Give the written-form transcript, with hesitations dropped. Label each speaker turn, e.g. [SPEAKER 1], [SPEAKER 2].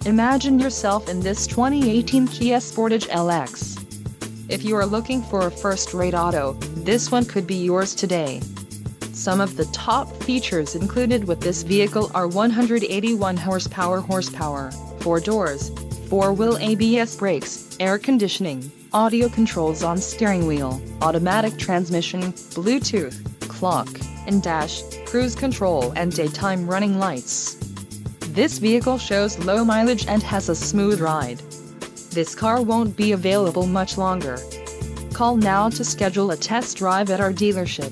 [SPEAKER 1] Imagine yourself in this 2018 Kia Sportage LX. If you are looking for a first-rate auto, this one could be yours today. Some of the top features included with this vehicle are 181 horsepower, 4 doors, 4-wheel ABS brakes, air conditioning, audio controls on steering wheel, automatic transmission, Bluetooth, clock, and dash, cruise control and daytime running lights. This vehicle shows low mileage and has a smooth ride. This car won't be available much longer. Call now to schedule a test drive at our dealership.